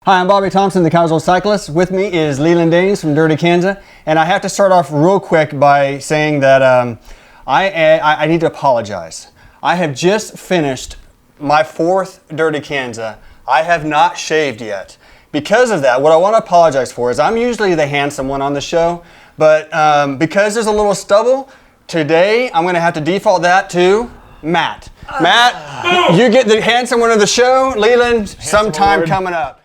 Hi, I'm Bobby Thompson, the casual cyclist. With me is LeLan from Dirty Kanza, and I have to start off real quick by saying that I need to apologize. I have just finished my 4th Dirty Kanza. I have not shaved yet. Because of that, what I want to apologize for is I'm usually the handsome one on the show, but because there's a little stubble, today I'm going to have to default that to Matt. Matt, you get the handsome one of the show. LeLan, sometime coming up.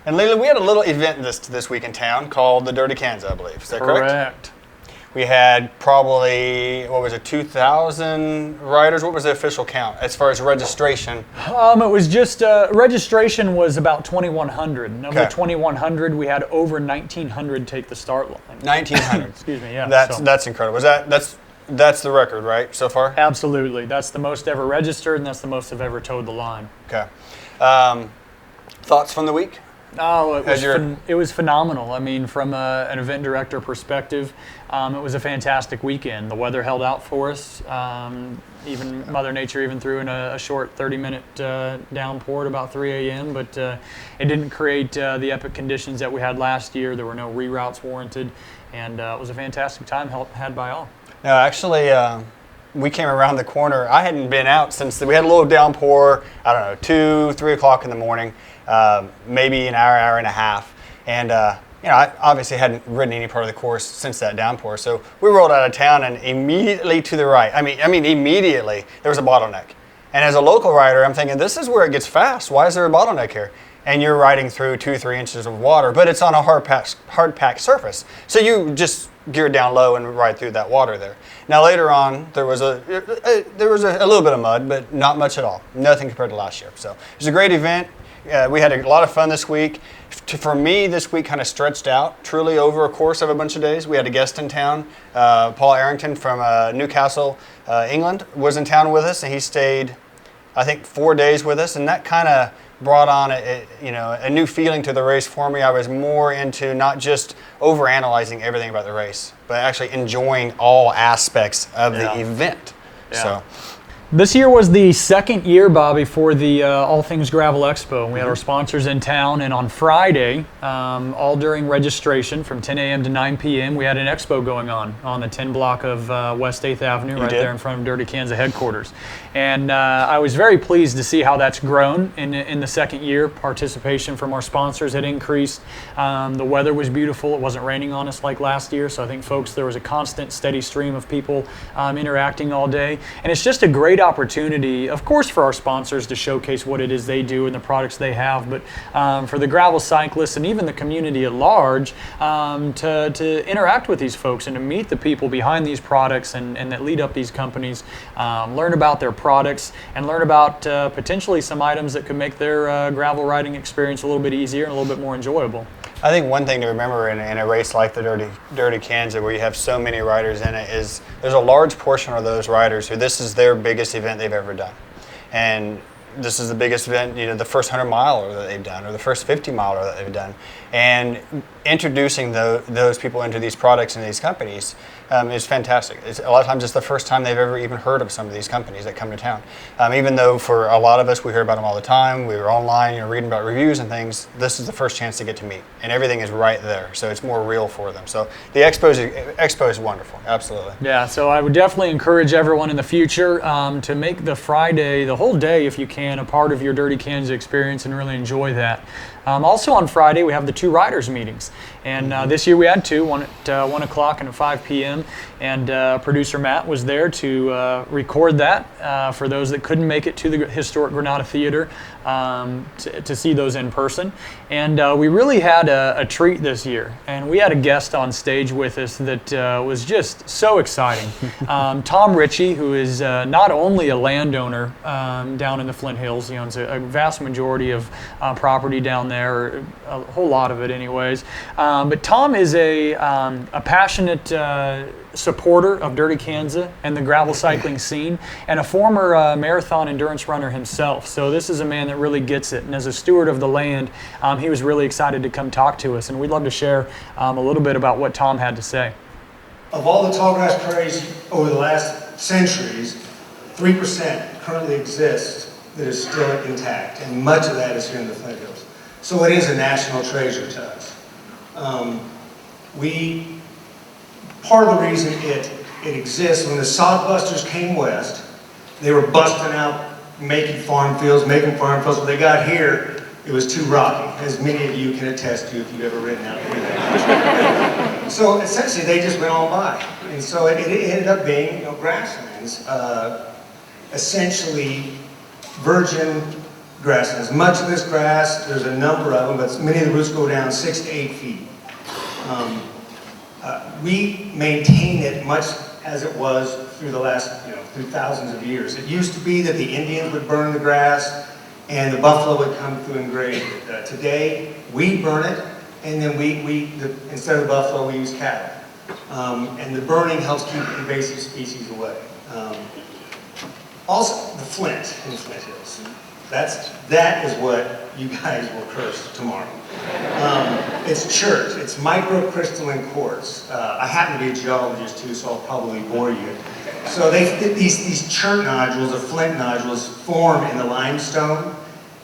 And LeLan, we had a little event this week in town called the Dirty Kanza, I believe. Is that correct? Correct. We had probably, 2,000 riders? What was the official count as far as registration? It was just, registration was about 2,100. Of the 2,100, we had over 1,900 take the start line. 1,900. Excuse me, yeah. That's incredible. That's the record, right, so far? Absolutely. That's the most ever registered, and that's the most I've ever towed the line. Okay. Thoughts from the week? Oh, it was phenomenal. I mean, from an event director perspective, it was a fantastic weekend. The weather held out for us. Even Mother Nature even threw in a short 30-minute downpour at about 3 a.m., but it didn't create the epic conditions that we had last year. There were no reroutes warranted, and it was a fantastic time had by all. No, actually, we came around the corner. I hadn't been out since we had a little downpour, I don't know, 2, 3 o'clock in the morning. Maybe an hour and a half, and I obviously hadn't ridden any part of the course since that downpour. So we rolled out of town, and immediately to the right, I mean immediately there was a bottleneck. And as a local rider, I'm thinking, this is where it gets fast. Why is there a bottleneck here? And you're riding through 2-3 inches of water, but it's on a hard packed surface. So you just gear down low and ride through that water there. Now later on, there was a little bit of mud, but not much at all. Nothing compared to last year. So it was a great event. We had a lot of fun this week. For me, this week kind of stretched out truly over a course of a bunch of days. We had a guest in town, Paul Arrington from Newcastle, England, was in town with us, and he stayed, I think, 4 days with us, and that kind of brought on a new feeling to the race for me. I was more into not just overanalyzing everything about the race, but actually enjoying all aspects of the event. Yeah. So. This year was the 2nd year, Bobby, for the All Things Gravel Expo. We had our sponsors in town, and on Friday, all during registration from 10 a.m. to 9 p.m., we had an expo going on the 10 block of West 8th Avenue, there in front of Dirty Kanza headquarters. And I was very pleased to see how that's grown in the 2nd year. Participation from our sponsors had increased. The weather was beautiful. It wasn't raining on us like last year, so I think, folks, there was a constant, steady stream of people interacting all day. And it's just a great opportunity, of course, for our sponsors to showcase what it is they do and the products they have, but for the gravel cyclists and even the community at large to interact with these folks and to meet the people behind these products and that lead up these companies, learn about their products and learn about potentially some items that could make their gravel riding experience a little bit easier and a little bit more enjoyable. I think one thing to remember in a race like the Dirty Kanza, where you have so many riders in it, is there's a large portion of those riders who this is their biggest event they've ever done. And this is the biggest event, the first 100-miler that they've done, or the first 50-miler that they've done. And introducing those people into these products and these companies is fantastic. A lot of times it's the first time they've ever even heard of some of these companies that come to town. Even though for a lot of us, we hear about them all the time, we were online, reading about reviews and things, this is the first chance to get to meet. And everything is right there, so it's more real for them. So the Expo is wonderful, absolutely. Yeah, so I would definitely encourage everyone in the future to make the Friday, the whole day if you can, a part of your Dirty Kanza experience and really enjoy that. Also on Friday, we have the 2 riders meetings. And this year we had 2, one at 1 o'clock and at 5 p.m. And producer Matt was there to record that for those that couldn't make it to the historic Granada Theater. to see those in person. And we really had a treat this year. And we had a guest on stage with us that was just so exciting. Tom Ritchie, who is not only a landowner down in the Flint Hills, he owns a vast majority of property down there, a whole lot of it anyways. But Tom is a passionate supporter of Dirty Kanza and the gravel cycling scene, and a former marathon endurance runner himself. So this is a man that really gets it. And as a steward of the land, he was really excited to come talk to us. And we'd love to share a little bit about what Tom had to say. Of all the tallgrass prairies over the last centuries, 3% currently exists that is still intact, and much of that is here in the Flint Hills. So it is a national treasure to us. Part of the reason it exists, when the sodbusters came west, they were busting out, making farm fields. When they got here, it was too rocky, as many of you can attest to if you've ever ridden out here. So essentially, they just went on by. And so it ended up being, grasslands, essentially virgin grasslands. Much of this grass, there's a number of them, but many of the roots go down 6 to 8 feet. We maintain it much as it was through the last, through thousands of years. It used to be that the Indians would burn the grass and the buffalo would come through and graze it. Today, we burn it, and then instead of the buffalo, we use cattle. And the burning helps keep invasive species away. Also, the flint in the Flint Hills. That is what you guys will curse tomorrow. It's chert. It's microcrystalline quartz. I happen to be a geologist too, so I'll probably bore you. So these chert nodules, or flint nodules, form in the limestone,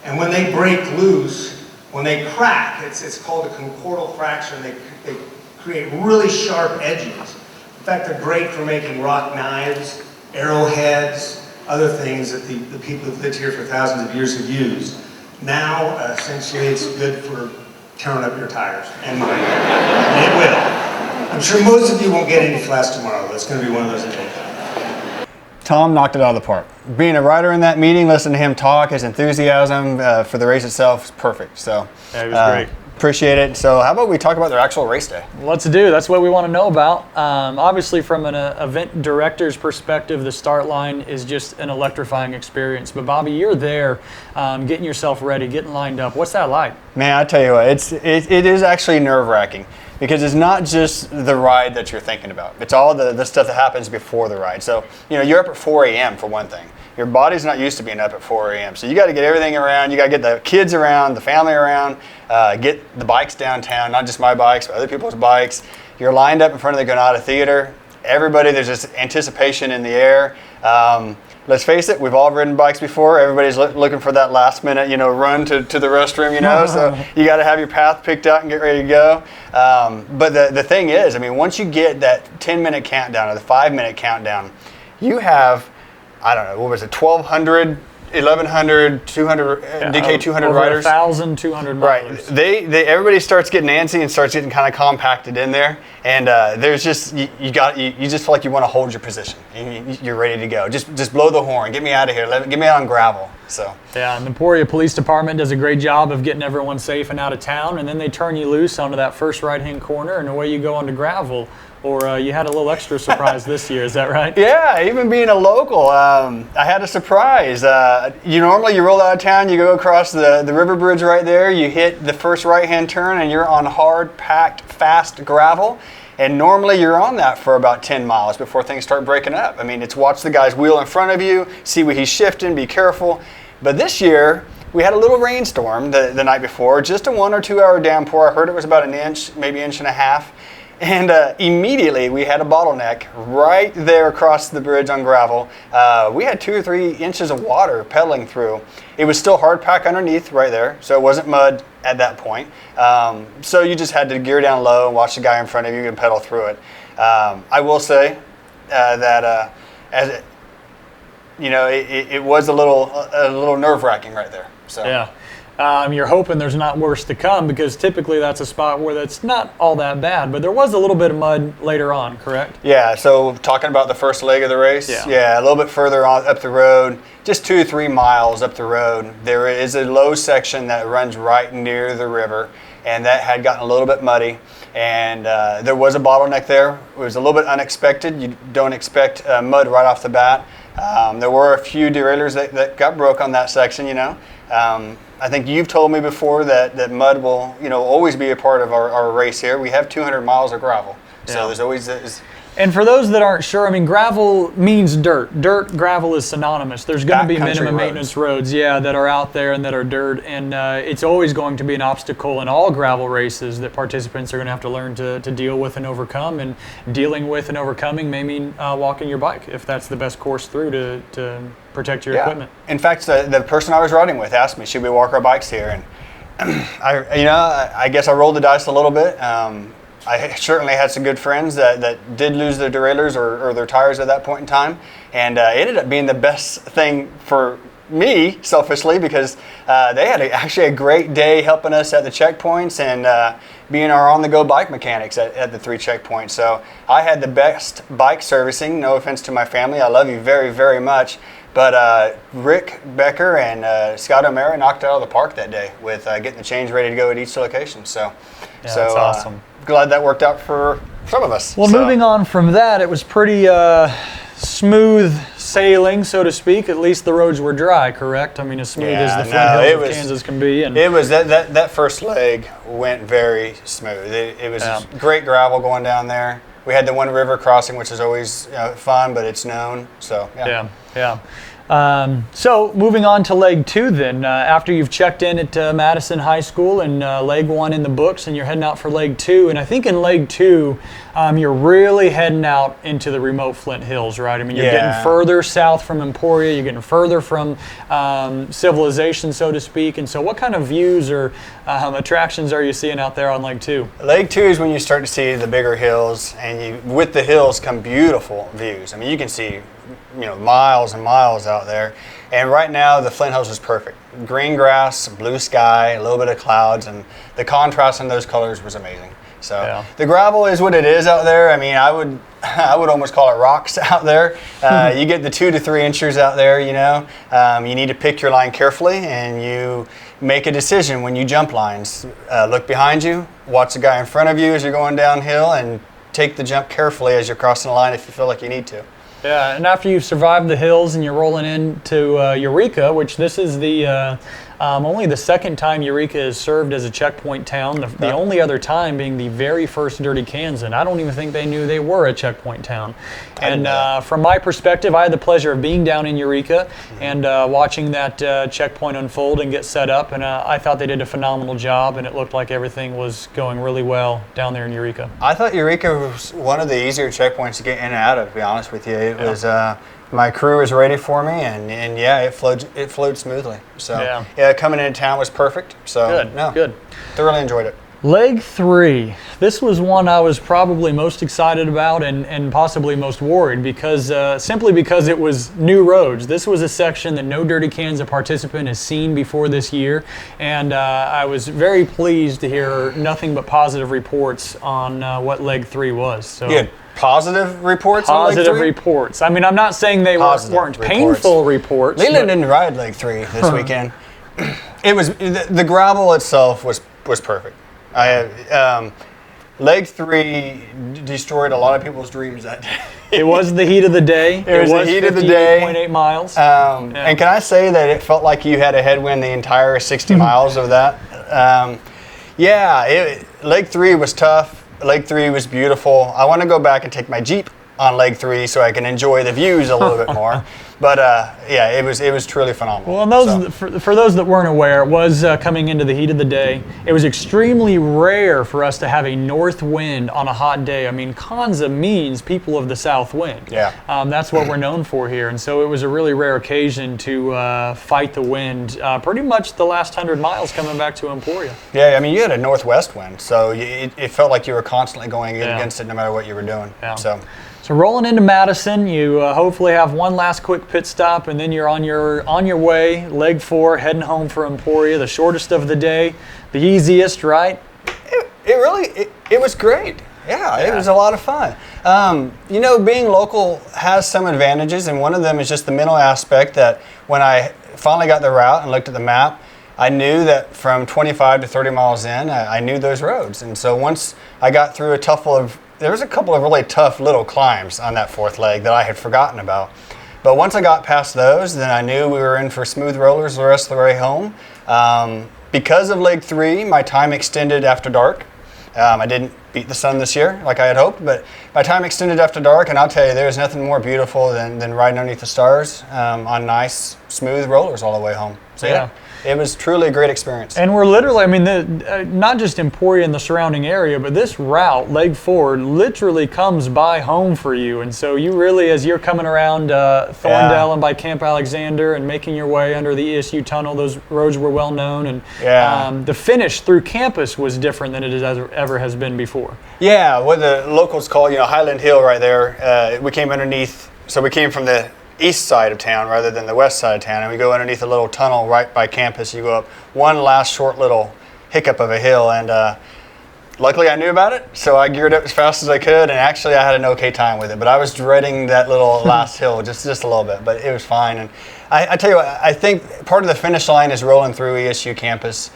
and when they break loose, when they crack, it's called a concordal fracture. They create really sharp edges. In fact, they're great for making rock knives, arrowheads, other things that the people who've lived here for thousands of years have used. Now, essentially, it's good for tearing up your tires, and mine. And it will. I'm sure most of you won't get any flats tomorrow, but it's going to be one of those days. Tom knocked it out of the park. Being a rider in that meeting, listening to him talk, his enthusiasm for the race itself is perfect. So, yeah, it was great. Appreciate it. So how about we talk about their actual race day? Let's do. That's what we want to know about. Obviously, from an event director's perspective, the start line is just an electrifying experience. But Bobby, you're there, getting yourself ready, getting lined up. What's that like? Man, I tell you what, it is actually nerve-wracking, because it's not just the ride that you're thinking about. It's all the stuff that happens before the ride. So, you're up at 4 a.m. for one thing. Your body's not used to being up at 4 a.m. So you got to get everything around. You got to get the kids around, the family around, get the bikes downtown, not just my bikes, but other people's bikes. You're lined up in front of the Granada Theater. Everybody, there's just anticipation in the air. Let's face it, we've all ridden bikes before. Everybody's looking for that last minute, run to the restroom, So you got to have your path picked out and get ready to go. But the thing is, once you get that 10-minute countdown or the 5-minute countdown, you have, I don't know, what was it, 1,200, 1,100, 200, DK 200 riders? 1,200 riders. Right. Everybody starts getting antsy and starts getting kind of compacted in there. And there's just, you just feel like you want to hold your position. You're ready to go. Just blow the horn. Get me out of here. Get me out on gravel. So. Yeah, and the Prairie Police Department does a great job of getting everyone safe and out of town. And then they turn you loose onto that first right-hand corner, and away you go onto gravel. Or you had a little extra surprise this year, is that right? Yeah, even being a local, I had a surprise. Normally you roll out of town, you go across the river bridge right there, you hit the first right-hand turn, and you're on hard, packed, fast gravel. And normally you're on that for about 10 miles before things start breaking up. It's watch the guy's wheel in front of you, see where he's shifting, be careful. But this year, we had a little rainstorm the night before, just a 1 or 2 hour downpour. I heard it was about an inch, maybe inch and a half. And immediately we had a bottleneck right there across the bridge on gravel. We had 2 or 3 inches of water pedaling through. It was still hard pack underneath right there, so it wasn't mud at that point. So you just had to gear down low and watch the guy in front of you and pedal through it. I will say that it was a little nerve-wracking right there. So. Yeah. You're hoping there's not worse to come, because typically that's a spot where that's not all that bad. But there was a little bit of mud later on, correct? Yeah, so talking about the first leg of the race, yeah, a little bit further on up the road, just 2 or 3 miles up the road, there is a low section that runs right near the river, and that had gotten a little bit muddy. And there was a bottleneck there. It was a little bit unexpected. You don't expect mud right off the bat. There were a few derailleurs that got broke on that section, you know. I think you've told me before that mud will, always be a part of our race here. We have 200 miles of gravel, so there's always And for those that aren't sure, I mean, gravel means dirt. Dirt, gravel is synonymous. There's going to be minimum maintenance roads, that are out there and that are dirt. And it's always going to be an obstacle in all gravel races that participants are going to have to learn to deal with and overcome. And dealing with and overcoming may mean walking your bike, if that's the best course through to protect your equipment. In fact, the person I was riding with asked me, should we walk our bikes here? And I guess I rolled the dice a little bit. I certainly had some good friends that did lose their derailleurs or their tires at that point in time, and it ended up being the best thing for me, selfishly, because they had actually a great day helping us at the checkpoints and being our on-the-go bike mechanics at the 3 checkpoints. So I had the best bike servicing, no offense to my family, I love you very, very much, but Rick Becker and Scott O'Mara knocked it out of the park that day with getting the chains ready to go at each location. So that's awesome. Glad that worked out for some of us. Well, moving on from that, it was pretty smooth sailing, so to speak. At least the roads were dry, correct? I mean, as smooth as the Flint Hills of Kansas can be. And it was that first leg went very smooth. It was great gravel going down there. We had the one river crossing, which is always fun, but it's known. So yeah. So moving on to leg 2 then, after you've checked in at Madison High School and leg 1 in the books, and you're heading out for leg 2, and I think in leg 2 you're really heading out into the remote Flint Hills, right? I mean, you're getting further south from Emporia, you're getting further from civilization, so to speak. And so what kind of views or attractions are you seeing out there on leg 2? Leg 2 is when you start to see the bigger hills, and with the hills come beautiful views. I mean, you can see miles and miles out there. And right now the Flint Hills is perfect. Green grass, blue sky, a little bit of clouds, and the contrast in those colors was amazing. So the gravel is what it is out there. I mean, I would almost call it rocks out there. You get the 2 to 3 inchers out there, you need to pick your line carefully, and you make a decision when you jump lines. Look behind you, watch the guy in front of you as you're going downhill, and take the jump carefully as you're crossing the line if you feel like you need to. Yeah, and after you've survived the hills and you're rolling into Eureka, which this is the only the second time Eureka has served as a checkpoint town, the only other time being the very first Dirty Kanza, and I don't even think they knew they were a checkpoint town. And from my perspective, I had the pleasure of being down in Eureka and watching that checkpoint unfold and get set up, and I thought they did a phenomenal job, and it looked like everything was going really well down there in Eureka. I thought Eureka was one of the easier checkpoints to get in and out of, to be honest with you. It was my crew was ready for me, and it flowed smoothly. So coming into town was perfect. So good. Thoroughly enjoyed it. Leg 3. This was one I was probably most excited about and possibly most worried, because simply because it was new roads. This was a section that no Dirty Kanza participant has seen before this year, and I was very pleased to hear nothing but positive reports on what Leg 3 was. So. Yeah. Positive reports on Positive Leg 3? reports. I mean, I'm not saying they weren't painful reports. LeLan didn't ride Leg 3 this weekend. It was the gravel itself was perfect. Leg 3 destroyed a lot of people's dreams that day. It was the heat of the day. It was the heat of the day. 58.8 miles. And can I say that it felt like you had a headwind the entire 60 miles of that? Leg 3 was tough. Leg 3 was beautiful. I want to go back and take my Jeep on Leg 3 so I can enjoy the views a little bit more. But it was truly phenomenal. Well, and for those that weren't aware, it was coming into the heat of the day. It was extremely rare for us to have a north wind on a hot day. I mean, Kanza means people of the south wind. Yeah. That's what we're known for here. And so it was a really rare occasion to fight the wind pretty much the last 100 miles coming back to Emporia. Yeah, I mean, you had a northwest wind, so it felt like you were constantly going against it no matter what you were doing. Yeah. So So rolling into Madison, you hopefully have one last quick pit stop, and then you're on your way, leg 4, heading home for Emporia, the shortest of the day, the easiest, right? It was great. Yeah, it was a lot of fun. Being local has some advantages, and one of them is just the mental aspect that when I finally got the route and looked at the map, I knew that from 25 to 30 miles in, I knew those roads. And so once I got through there was a couple of really tough little climbs on that 4th leg that I had forgotten about. But once I got past those, then I knew we were in for smooth rollers the rest of the way home. Because of leg 3, my time extended after dark. I didn't beat the sun this year like I had hoped, but my time extended after dark, and I'll tell you, there's nothing more beautiful than riding underneath the stars on nice, smooth rollers all the way home. So yeah. It was truly a great experience. And we're literally, not just Emporia and the surrounding area, but this route, leg 4, literally comes by home for you. And so you really, as you're coming around Thorndale and by Camp Alexander and making your way under the ESU tunnel, those roads were well known. And the finish through campus was different than it ever has been before. Yeah, what the locals call, Highland Hill right there. We came underneath, so we came from the east side of town rather than the west side of town, and we go underneath a little tunnel right by campus. You go up one last short little hiccup of a hill, and luckily I knew about it, so I geared up as fast as I could, and actually I had an okay time with it, but I was dreading that little last hill just a little bit, but it was fine. And I tell you what, I think part of the finish line is rolling through ESU campus.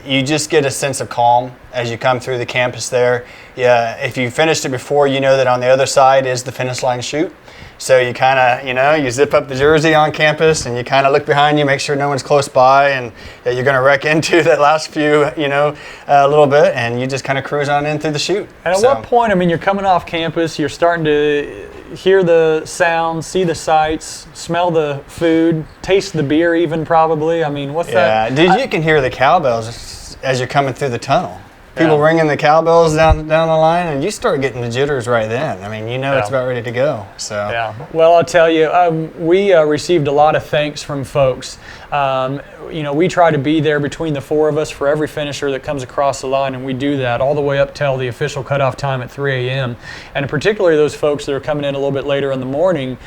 You just get a sense of calm as you come through the campus there. Yeah, if you finished it before, you know that on the other side is the finish line chute. So you kind of, you zip up the jersey on campus, and you kind of look behind you, make sure no one's close by, and that you're going to wreck into that last few, a little bit, and you just kind of cruise on in through the chute. And at what point, you're coming off campus, you're starting to hear the sounds, see the sights, smell the food, taste the beer even probably. What's that? Yeah, dude, you can hear the cowbells as you're coming through the tunnel. People ringing the cowbells down the line, and you start getting the jitters right then. It's about ready to go. So yeah. Well, I'll tell you, we received a lot of thanks from folks. We try to be there between the 4 of us for every finisher that comes across the line, and we do that all the way up till the official cutoff time at 3 a.m. And particularly those folks that are coming in a little bit later in the morning,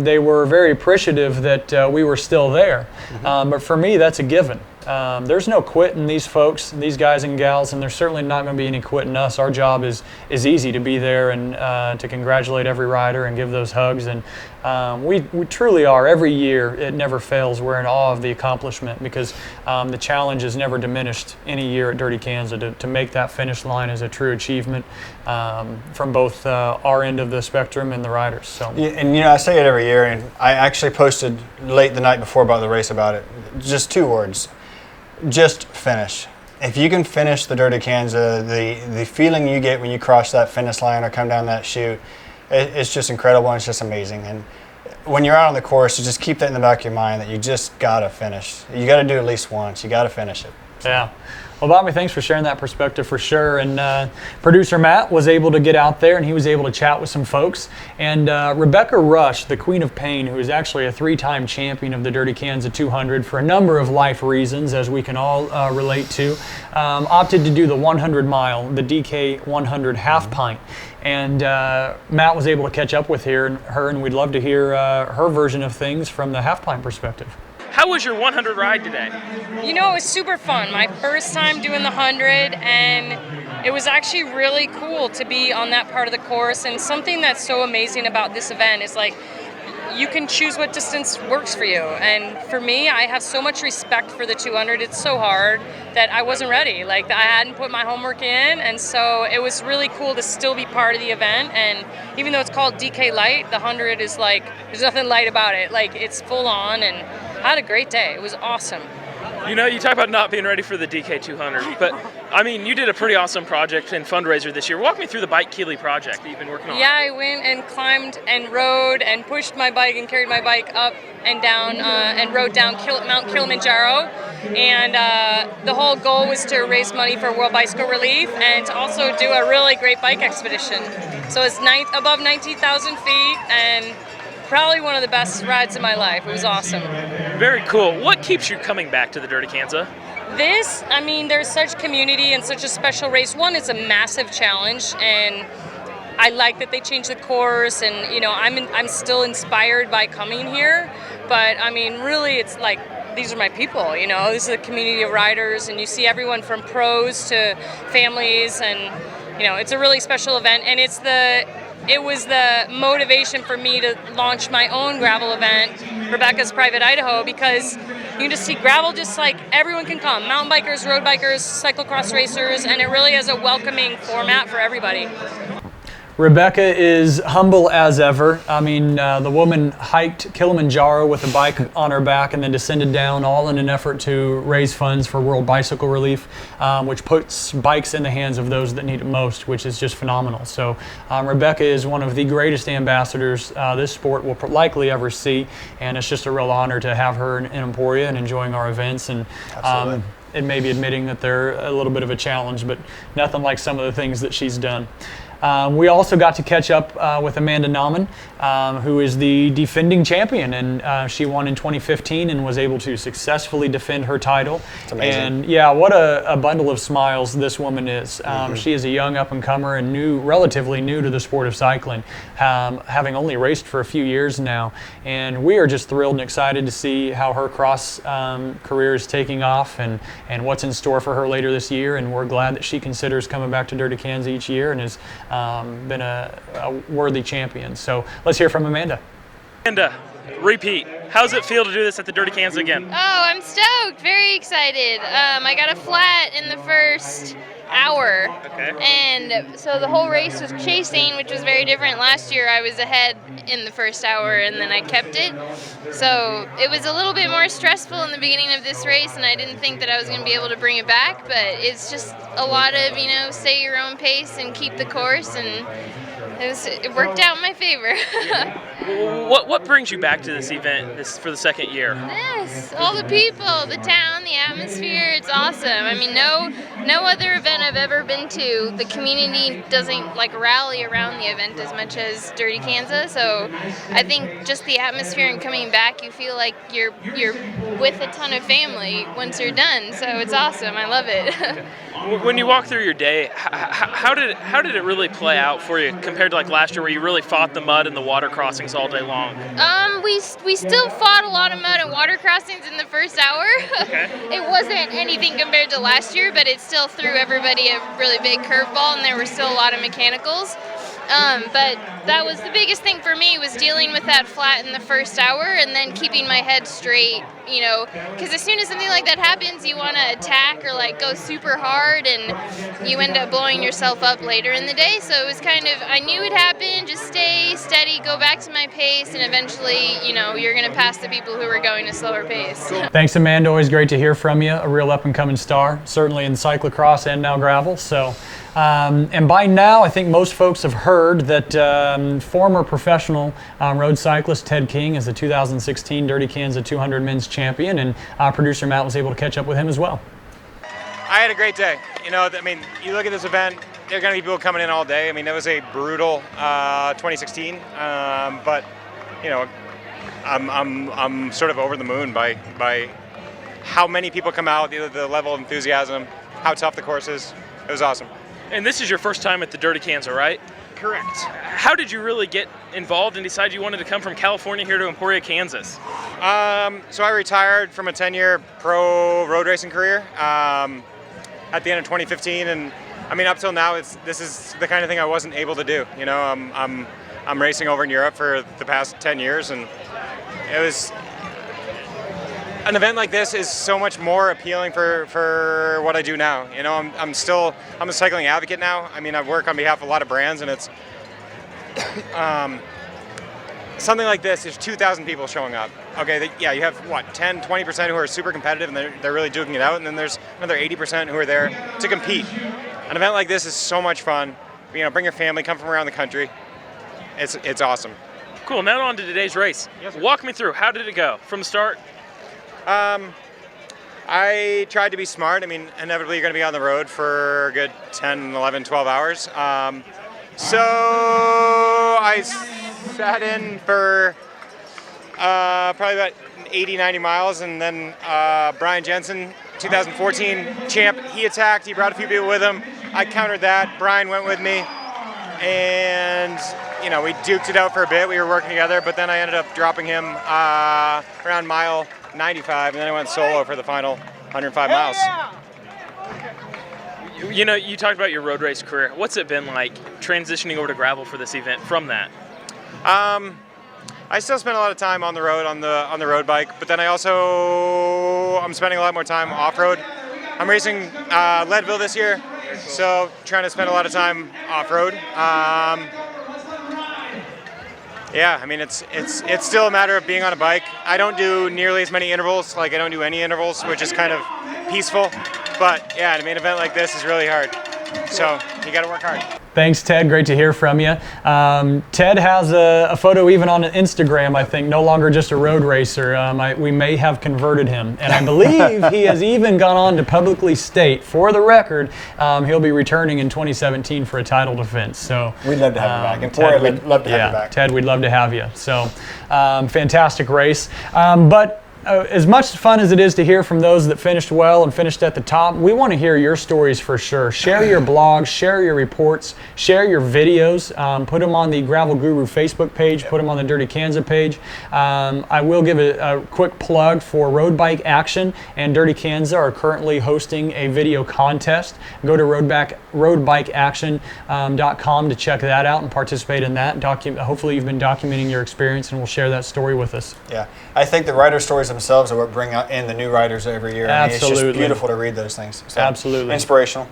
they were very appreciative that we were still there. But for me, that's a given. There's no quitting these folks, these guys and gals, and there's certainly not going to be any quitting us. Our job is easy, to be there and to congratulate every rider and give those hugs. And we truly are. Every year, it never fails. We're in awe of the accomplishment because the challenge is never diminished any year at Dirty Kanza. To make that finish line is a true achievement from both our end of the spectrum and the riders. So. Yeah, and I say it every year, and I actually posted late the night before about the race about it. Just 2 words. Just finish. If you can finish the Dirty Kanza, the feeling you get when you cross that finish line or come down that chute, it's just incredible, and it's just amazing. And when you're out on the course, you just keep that in the back of your mind that you just gotta finish. You gotta do it at least once. You gotta finish it. So. Yeah. Well, Bobby, thanks for sharing that perspective for sure. And producer Matt was able to get out there, and he was able to chat with some folks. And Rebecca Rush, the Queen of Pain, who is actually a 3-time champion of the Dirty Kanza 200 for a number of life reasons, as we can all relate to, opted to do the 100-mile, the DK 100 half pint. And Matt was able to catch up with her, and we'd love to hear her version of things from the half pint perspective. How was your 100 ride today? It was super fun. My first time doing the 100, and it was actually really cool to be on that part of the course. And something that's so amazing about this event is you can choose what distance works for you. And for me, I have so much respect for the 200. It's so hard that I wasn't ready. I hadn't put my homework in, and so it was really cool to still be part of the event. And even though it's called DK Light, the 100 is there's nothing light about it. It's full on, and I had a great day. It was awesome. You talk about not being ready for the DK 200, but you did a pretty awesome project and fundraiser this year. Walk me through the Bike Keeley project that you've been working on. Yeah, I went and climbed and rode and pushed my bike and carried my bike up and down and rode down Mount Kilimanjaro. And the whole goal was to raise money for World Bicycle Relief and to also do a really great bike expedition. So it's above 19,000 feet and probably one of the best rides of my life. It was awesome. Very cool. What keeps you coming back to the Dirty Kanza? There's such community and such a special race. One, it's a massive challenge, and I like that they changed the course, and you know, I'm still inspired by coming here. But I mean, really, it's like these are my people. You know, this is a community of riders, and you see everyone from pros to families, and you know, it's a really special event. And it was the motivation for me to launch my own gravel event, Rebecca's Private Idaho, because you can just see gravel just like everyone can come. Mountain bikers, road bikers, cyclocross racers, and it really is a welcoming format for everybody. Rebecca is humble as ever. I mean, the woman hiked Kilimanjaro with a bike on her back and then descended down, all in an effort to raise funds for World Bicycle Relief, which puts bikes in the hands of those that need it most, which is just phenomenal. So Rebecca is one of the greatest ambassadors this sport will likely ever see, and it's just a real honor to have her in Emporia and enjoying our events. And it may be admitting that they're a little bit of a challenge, but nothing like some of the things that she's done. We also got to catch up with Amanda Nauman, who is the defending champion, and she won in 2015 and was able to successfully defend her title. It's amazing. And yeah, what a bundle of smiles this woman is. She is a young up-and-comer and relatively new to the sport of cycling, having only raced for a few years now. And we are just thrilled and excited to see how her cross career is taking off and what's in store for her later this year. And we're glad that she considers coming back to Dirty Kanza each year and is been a worthy champion. So let's hear from Amanda. Amanda, repeat. How does it feel to do this at the Dirty Kanza again? Oh, I'm stoked. Very excited. I got a flat in the first hour. Okay. And so the whole race was chasing, which was very different. Last year I was ahead in the first hour and then I kept it. So it was a little bit more stressful in the beginning of this race, and I didn't think that I was going to be able to bring it back, but it's just a lot of, you know, stay your own pace and keep the course, and it worked out in my favor. What brings you back to this event for the second year? Yes, all the people, the town, the atmosphere, it's awesome. I mean, no other event I've ever been to, the community doesn't like rally around the event as much as Dirty Kanza, so I think just the atmosphere and coming back, you feel like you're with a ton of family once you're done, so it's awesome. I love it. When you walk through your day, how did it really play out for you compared to like last year, where you really fought the mud and the water crossings all day long? We still fought a lot of mud and water crossings in the first hour. Okay. It wasn't anything compared to last year, but it still threw everybody a really big curveball, and there were still a lot of mechanicals. But that was the biggest thing for me, was dealing with that flat in the first hour and then keeping my head straight, you know, because as soon as something like that happens, you want to attack or like go super hard, and you end up blowing yourself up later in the day. So it was kind of, I knew it happened, just stay steady, go back to my pace, and eventually, you know, you're going to pass the people who are going a slower pace. Thanks, Amanda. Always great to hear from you. A real up-and-coming star, certainly in cyclocross and now gravel. So, and by now, I think most folks have heard that former professional road cyclist Ted King is the 2016 Dirty Kanza 200 men's champion, and producer Matt was able to catch up with him as well. I had a great day. You know, I mean, you look at this event, there are going to be people coming in all day. I mean, it was a brutal 2016, but you know, I'm sort of over the moon by how many people come out, the level of enthusiasm, how tough the course is. It was awesome. And this is your first time at the Dirty Kanza, right? Correct. How did you really get involved and decide you wanted to come from California here to Emporia, Kansas? So I retired from a 10-year pro road racing career at the end of 2015, and I mean, up till now, this is the kind of thing I wasn't able to do. You know, I'm racing over in Europe for the past 10 years, and it was. An event like this is so much more appealing for what I do now. You know, I'm a cycling advocate now. I mean, I work on behalf of a lot of brands, and it's something like this. There's 2,000 people showing up. Okay, yeah, you have what, 10, 20% who are super competitive and they're really duking it out, and then there's another 80% who are there to compete. An event like this is so much fun. You know, bring your family, come from around the country. It's awesome. Cool. Now on to today's race. Yes, sir. Walk me through. How did it go from the start? I tried to be smart. I mean, inevitably you're going to be on the road for a good 10, 11, 12 hours. So I sat in for probably about 80, 90 miles, and then Brian Jensen, 2014 champ, he attacked. He brought a few people with him. I countered that. Brian went with me. and you know, we duked it out for a bit. We were working together, but then I ended up dropping him around mile 95, and then I went solo for the final 105 miles. You know, you talked about your road race career. What's it been like transitioning over to gravel for this event from that? I still spend a lot of time on the road on the road bike, but then I'm spending a lot more time off road. I'm racing Leadville this year, so trying to spend a lot of time off road. Yeah, I mean it's still a matter of being on a bike. I don't do nearly as many intervals, like I don't do any intervals, which is kind of peaceful. But yeah, an event like this is really hard. So you got to work hard. Thanks, Ted. Great to hear from you. Ted has a photo even on Instagram, I think, no longer just a road racer. We may have converted him. And I believe he has even gone on to publicly state, for the record, he'll be returning in 2017 for a title defense. So we'd love to have you back. And Ted, we'd love to have you back. Ted, we'd love to have you. So fantastic race. But as much fun as it is to hear from those that finished well and finished at the top, we want to hear your stories for sure. Share your blogs, share your reports, share your videos, put them on the Gravel Guru Facebook page, put them on the Dirty Kanza page. I will give a quick plug for Road Bike Action and Dirty Kanza are currently hosting a video contest. Go to roadbikeaction.com to check that out and participate in that. Hopefully you've been documenting your experience and we'll share that story with us. Yeah, I think the rider stories themselves are what bring in the new riders every year. Absolutely. I mean, it's just beautiful to read those things. So, absolutely. Inspirational.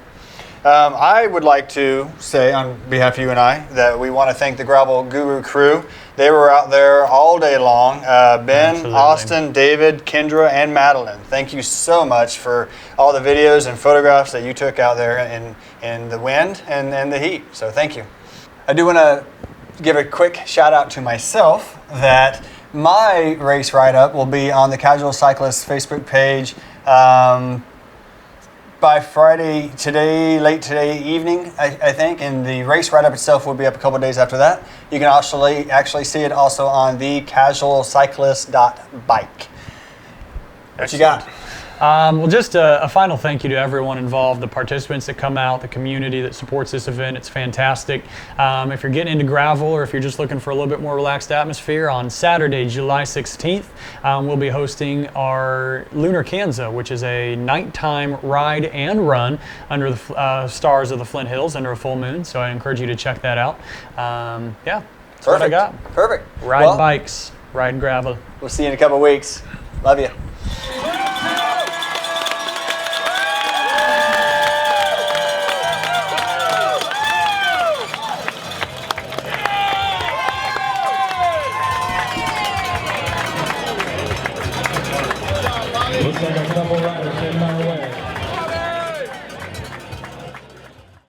I would like to say on behalf of you and I that we want to thank the Gravel Guru crew. They were out there all day long. Ben, absolutely. Austin, David, Kendra, and Madeline. Thank you so much for all the videos and photographs that you took out there in the wind and the heat. So thank you. I do want to give a quick shout out to myself that my race write-up will be on the Casual Cyclist Facebook page by Friday late today evening, I think, and the race write-up itself will be up a couple of days after that. You can actually see it also on the casualcyclist.bike. What you got? Well, just a final thank you to everyone involved, the participants that come out, the community that supports this event. It's fantastic. If you're getting into gravel or if you're just looking for a little bit more relaxed atmosphere, on Saturday, July 16th, we'll be hosting our Lunar Kanza, which is a nighttime ride and run under the stars of the Flint Hills under a full moon. So I encourage you to check that out. Yeah, that's what I got. Perfect. Ride bikes, ride gravel. We'll see you in a couple of weeks. Love you. Looks like a couple